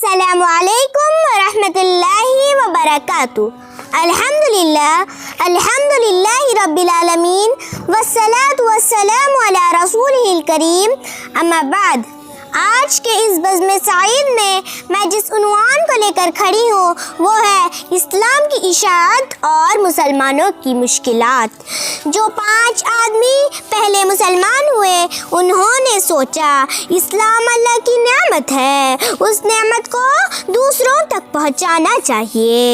السلام علیکم ورحمۃ اللہ وبرکاتہ۔ الحمدللہ رب العالمین والصلاة والسلام علی رسولہ الکریم، اما بعد۔ آج کے اس بزم سعید میں جس عنوان کو لے کر کھڑی ہوں وہ ہے اسلام کی اشاعت اور مسلمانوں کی مشکلات۔ جو 5 آدمی پہلے مسلمان ہوئے انہوں نے سوچا اسلام اللہ کی نعمت ہے، اس نعمت کو دوسروں تک پہنچانا چاہیے۔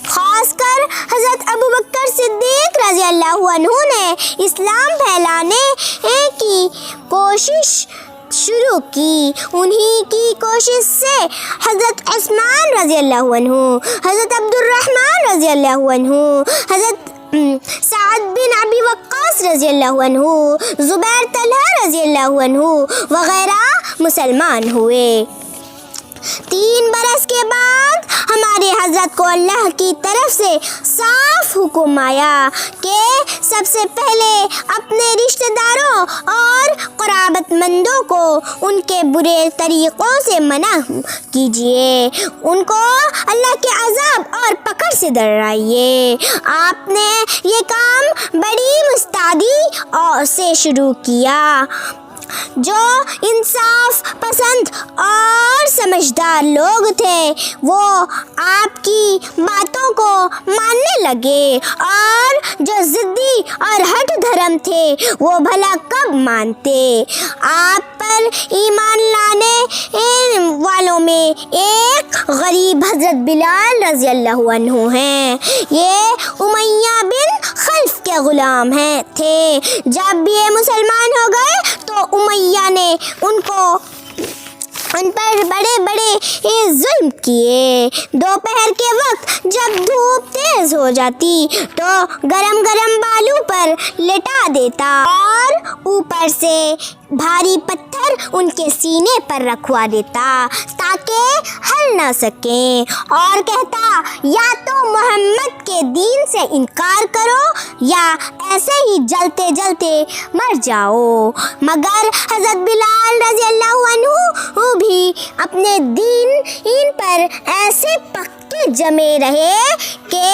خاص کر حضرت ابوبکر صدیق رضی اللہ عنہ نے اسلام پھیلانے کی کوشش شروع کی۔ انہی کی کوشش سے حضرت عثمان رضی اللہ عنہ، حضرت عبد الرحمن رضی اللہ عنہ، حضرت سعد بن ابی وقاص رضی اللہ عنہ، زبیر طلحہ رضی اللہ عنہ وغیرہ مسلمان ہوئے۔ 3 برس کے بعد ہمارے حضرت کو اللہ کی طرف سے صاف حکم آیا کہ سب سے پہلے اپنے رشتہ داروں اور قرابت مندوں کو ان کے برے طریقوں سے منع کیجیے، ان کو اللہ کے عذاب اور پکڑ سے ڈرائیے۔ آپ نے یہ کام بڑی مستعدی سے شروع کیا۔ جو انصاف پسند اور سمجھدار لوگ تھے وہ آپ کی باتوں کو ماننے لگے، اور جو ضدی اور ہٹ دھرم تھے وہ بھلا کب مانتے۔ آپ پر ایمان لانے والوں میں ایک غریب حضرت بلال رضی اللہ عنہ ہیں۔ یہ امیہ بن خلف کے غلام تھے۔ جب یہ مسلمان ہو گئے تو امیہ نے ان پر بڑے بڑے ظلم کیے۔ دوپہر کے وقت جب دھوپ تیز ہو جاتی تو گرم بالوں پر لٹا دیتا اور اوپر سے بھاری پتھر ان کے سینے پر رکھوا دیتا تاکہ ہل نہ سکیں، اور کہتا یا تو محمد کے دین سے انکار کرو یا ایسے ہی جلتے جلتے مر جاؤ۔ مگر حضرت بلال رضی اللہ عنہ بھی اپنے دین پر ایسے پکے جمے رہے کہ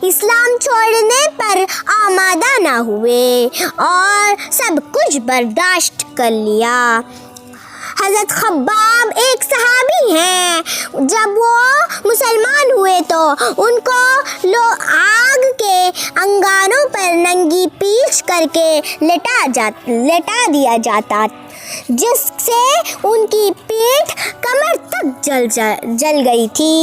اسلام چھوڑنے پر آمادہ نہ ہوئے اور سب کچھ برداشت کر لیا۔ حضرت خباب ایک صحابی ہیں، جب وہ مسلمان ہوئے تو ان کو آگ کے انگاروں پر ننگی پیچھ کر کے لٹا دیا جاتا، جس سے ان کی پیٹھ کمر تک جل گئی تھی۔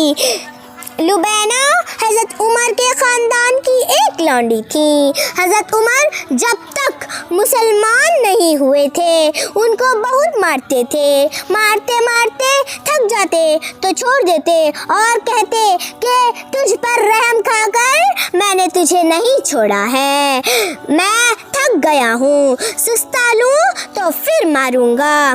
لبینہ حضرت عمر کے خاندان کی ایک لونڈی تھی۔ حضرت عمر جب تک مسلمان نہیں ہوئے تھے ان کو بہت مارتے تھے، مارتے تھک جاتے تو چھوڑ دیتے اور کہتے کہ تجھ پر رحم کھا کر میں نے تجھے نہیں چھوڑا ہے، میں تھک گیا ہوں، سستا لوں تو پھر ماروں گا۔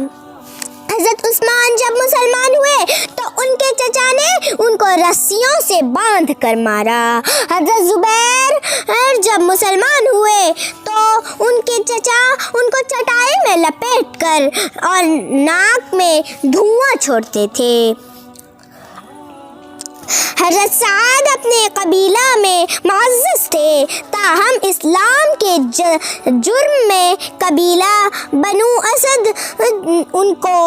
حضرت عثمان جب مسلمان ہوئے تو ان کے چچا نے ان کو رسیوں سے باندھ کر مارا۔ حضرت زبیر جب مسلمان ہوئے تو ان کے چچا ان کو چٹائی میں لپیٹ کر اور ناک میں دھواں چھوڑتے تھے۔ حضرت سعد اپنے قبیلہ میں معزز تھے، تاہم اسلام کے جرم میں قبیلہ بنو اسد ان کو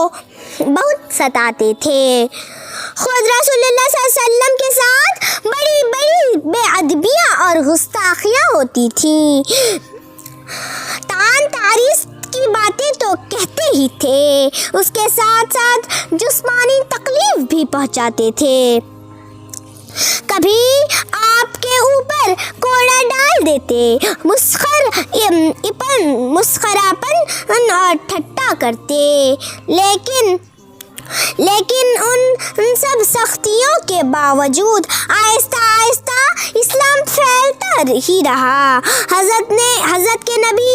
بہت ستاتے تھے۔ خود رسول اللہ صلی اللہ علیہ وسلم کے ساتھ بڑی بے ادبیاں اور گستاخیاں ہوتی تھیں۔ تان تعریف کی باتیں تو کہتے ہی تھے، اس کے ساتھ جسمانی تکلیف بھی پہنچاتے تھے۔ کبھی آپ کے اوپر کوڑا ڈال دیتے، مسخراپن اور ٹھٹا کرتے، لیکن ان سب سختیوں کے باوجود آہستہ اسلام پھیلتا ہی رہا۔ حضرت کے نبی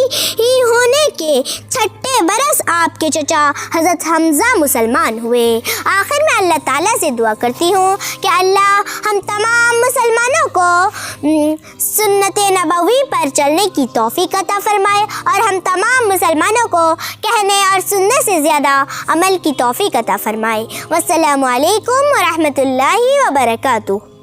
ہونے کے 6 برس آپ کے چچا حضرت حمزہ مسلمان ہوئے۔ آخر میں اللہ تعالیٰ سے دعا کرتی ہوں کہ اللہ ہم تمام مسلمانوں کو سنت نبوی پر چلنے کی توفیق عطا فرمائے اور ہم تمام مسلمانوں کو کہنے اور سننے سے زیادہ عمل کی توفیق عطا فرمائے۔ والسلام علیکم ورحمۃ اللہ وبرکاتہ۔